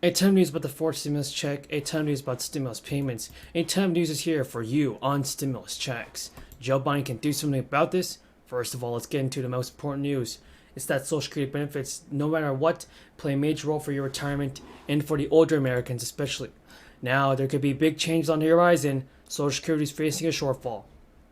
A ton of news about the fourth stimulus check, a ton of news about stimulus payments, a ton of news is here for you on stimulus checks. Joe Biden can do something about this. First of all, let's get into the most important news. It's that Social Security benefits, no matter what, play a major role for your retirement and for the older Americans especially. Now, there could be big changes on the horizon. Social Security is facing a shortfall.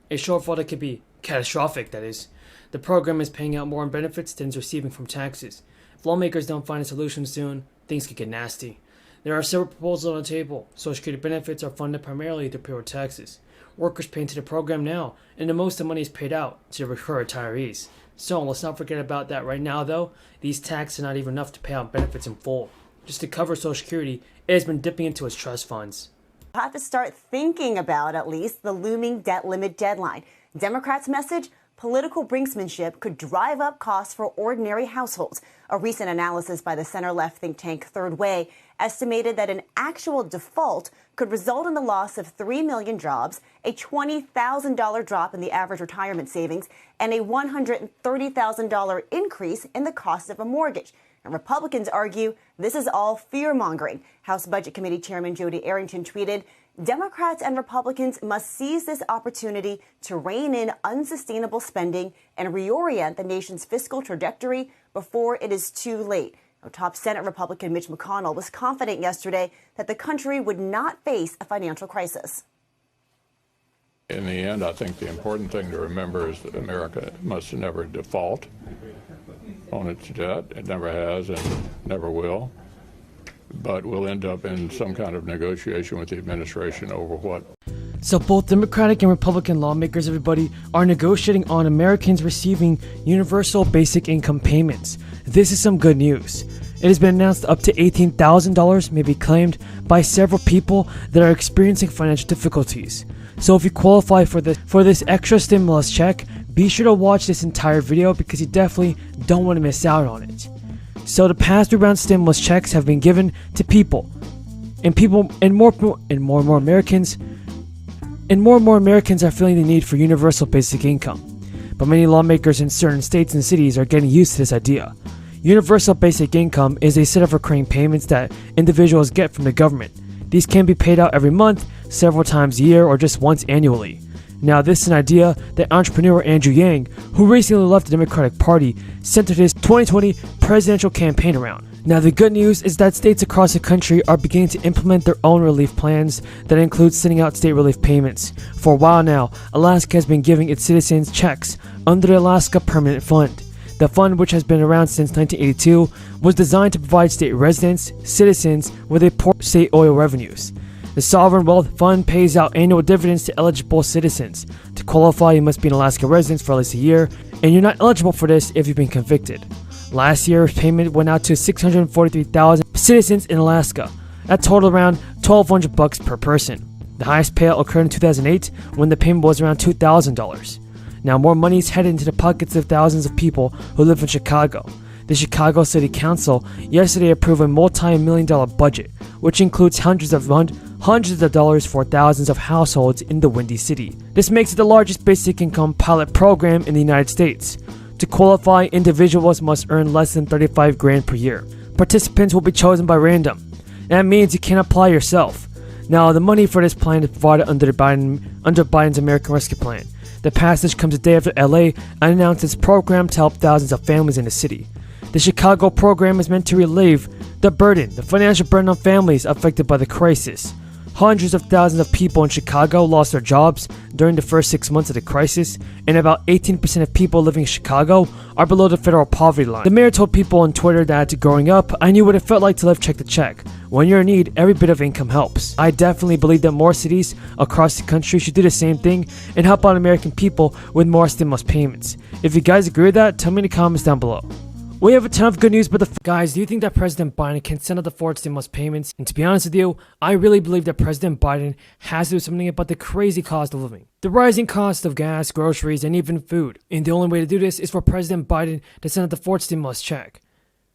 A shortfall that could be catastrophic, that is. The program is paying out more in benefits than it's receiving from taxes. If lawmakers don't find a solution soon, things could get nasty. There are several proposals on the table. Social Security benefits are funded primarily through payroll taxes. Workers pay into the program now, and the most of the money is paid out to the retirees. So let's not forget about that right now, though. These taxes are not even enough to pay out benefits in full. Just to cover Social Security, it has been dipping into its trust funds. We'll have to start thinking about, at least, the looming debt limit deadline. Democrats' message: political brinksmanship could drive up costs for ordinary households. A recent analysis by the center-left think tank Third Way estimated that an actual default could result in the loss of 3 million jobs, a $20,000 drop in the average retirement savings, and a $130,000 increase in the cost of a mortgage. And Republicans argue this is all fear-mongering. House Budget Committee Chairman Jody Arrington tweeted, "Democrats and Republicans must seize this opportunity to rein in unsustainable spending and reorient the nation's fiscal trajectory before it is too late." Now, top Senate Republican Mitch McConnell was confident yesterday that the country would not face a financial crisis. In the end, I think the important thing to remember is that America must never default on its debt. It never has and never will. But we'll end up in some kind of negotiation with the administration over what. So both Democratic and Republican lawmakers, everybody, are negotiating on Americans receiving universal basic income payments. This is some good news. It has been announced up to $18,000 may be claimed by several people that are experiencing financial difficulties. So if you qualify for this extra stimulus check, be sure to watch this entire video because you definitely don't want to miss out on it. So the past 3 round stimulus checks have been given to people, and more and more Americans are feeling the need for universal basic income. But many lawmakers in certain states and cities are getting used to this idea. Universal basic income is a set of recurring payments that individuals get from the government. These can be paid out every month, several times a year, or just once annually. Now, this is an idea that entrepreneur Andrew Yang, who recently left the Democratic Party, centered his 2020 presidential campaign around. Now, the good news is that states across the country are beginning to implement their own relief plans that include sending out state relief payments. For a while now, Alaska has been giving its citizens checks under the Alaska Permanent Fund. The fund, which has been around since 1982, was designed to provide state residents, citizens, with a portion of state oil revenues. The Sovereign Wealth Fund pays out annual dividends to eligible citizens. To qualify, you must be an Alaska resident for at least a year, and you're not eligible for this if you've been convicted. Last year's payment went out to 643,000 citizens in Alaska. That totaled around $1,200 per person. The highest payout occurred in 2008 when the payment was around $2,000. Now more money is headed into the pockets of thousands of people who live in Chicago. The Chicago City Council yesterday approved a multi-million-dollar budget, which includes hundreds of dollars for thousands of households in the Windy City. This makes it the largest basic income pilot program in the United States. To qualify, individuals must earn less than $35,000 per year. Participants will be chosen by random. That means you can't apply yourself. Now, the money for this plan is provided under Biden's American Rescue Plan. The passage comes a day after LA announced its program to help thousands of families in the city. The Chicago program is meant to relieve the financial burden on families affected by the crisis. Hundreds of thousands of people in Chicago lost their jobs during the first 6 months of the crisis, and about 18% of people living in Chicago are below the federal poverty line. The mayor told people on Twitter that growing up, I knew what it felt like to live check to check. When you're in need, every bit of income helps. I definitely believe that more cities across the country should do the same thing and help out American people with more stimulus payments. If you guys agree with that, tell me in the comments down below. We have a ton of good news, but guys, do you think that President Biden can send out the fourth stimulus payments? And to be honest with you, I really believe that President Biden has to do something about the crazy cost of living. The rising cost of gas, groceries, and even food. And the only way to do this is for President Biden to send out the fourth stimulus check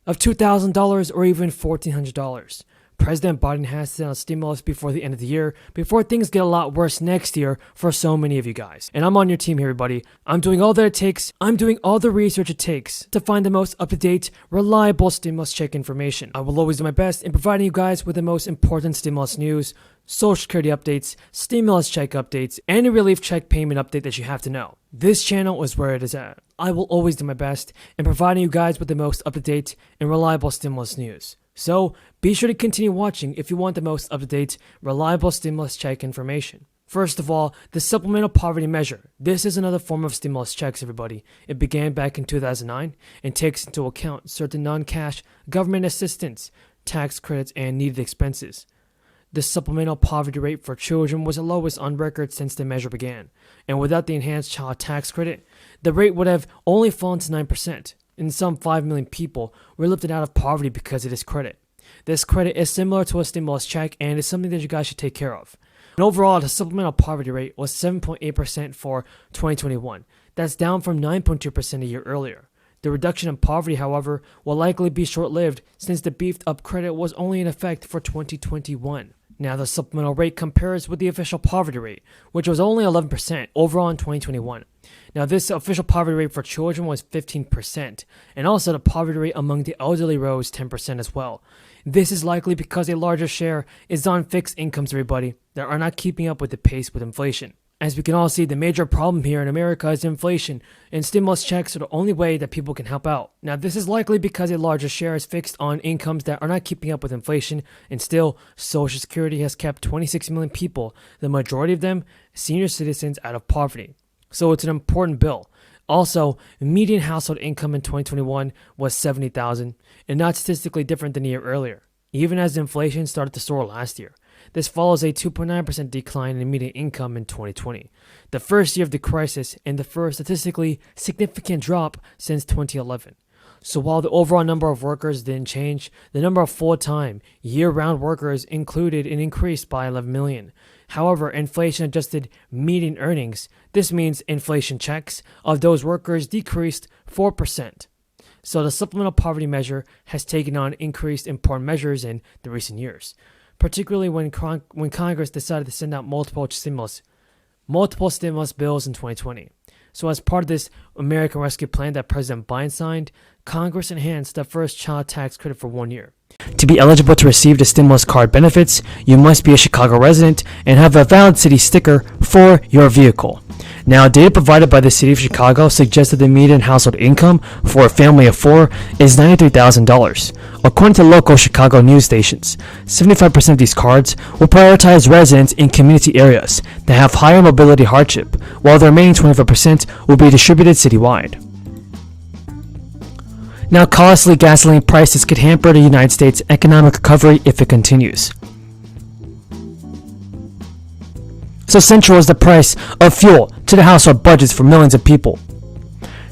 of $2,000 or even $1,400. President Biden has to send out stimulus before the end of the year, before things get a lot worse next year for so many of you guys. And I'm on your team here, everybody. I'm doing all that it takes. I'm doing all the research it takes to find the most up-to-date, reliable stimulus check information. I will always do my best in providing you guys with the most important stimulus news, Social Security updates, stimulus check updates, and a relief check payment update that you have to know. This channel is where it is at. I will always do my best in providing you guys with the most up-to-date and reliable stimulus news. So be sure to continue watching if you want the most up-to-date, reliable stimulus check information. First of all, the Supplemental Poverty Measure. This is another form of stimulus checks, everybody. It began back in 2009 and takes into account certain non-cash government assistance, tax credits, and needed expenses. The supplemental poverty rate for children was the lowest on record since the measure began, and without the enhanced child tax credit, the rate would have only fallen to 9%. And some 5 million people were lifted out of poverty because of this credit. This credit is similar to a stimulus check and is something that you guys should take care of. And overall, the supplemental poverty rate was 7.8% for 2021. That's down from 9.2% a year earlier. The reduction in poverty, however, will likely be short-lived since the beefed up credit was only in effect for 2021. Now, the supplemental rate compares with the official poverty rate, which was only 11% overall in 2021. Now, this official poverty rate for children was 15%, and also the poverty rate among the elderly rose 10% as well. This is likely because a larger share is on fixed incomes, everybody, that are not keeping up with the pace with inflation. As we can all see, the major problem here in America is inflation, and stimulus checks are the only way that people can help out. Now, this is likely because a larger share is fixed on incomes that are not keeping up with inflation, and still, Social Security has kept 26 million people, the majority of them senior citizens, out of poverty. So it's an important bill. Also, median household income in 2021 was $70,000, and not statistically different than a year earlier, even as inflation started to soar last year. This follows a 2.9% decline in median income in 2020, the first year of the crisis and the first statistically significant drop since 2011. So while the overall number of workers didn't change, the number of full-time, year-round workers included and increased by 11 million. However, inflation-adjusted median earnings, this means inflation checks, of those workers decreased 4%. So the supplemental poverty measure has taken on increased important measures in the recent years, particularly when Congress decided to send out multiple stimulus bills in 2020. So as part of this American Rescue Plan that President Biden signed, Congress enhanced the first child tax credit for 1 year. To be eligible to receive the stimulus card benefits, you must be a Chicago resident and have a valid city sticker for your vehicle. Now, data provided by the City of Chicago suggests that the median household income for a family of 4 is $93,000. According to local Chicago news stations, 75% of these cards will prioritize residents in community areas that have higher mobility hardship, while the remaining 25% will be distributed citywide. Now, costly gasoline prices could hamper the United States' economic recovery if it continues. So central is the price of fuel to the household budgets for millions of people.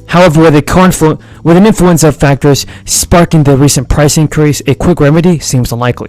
However, with an influence of factors sparking the recent price increase, a quick remedy seems unlikely.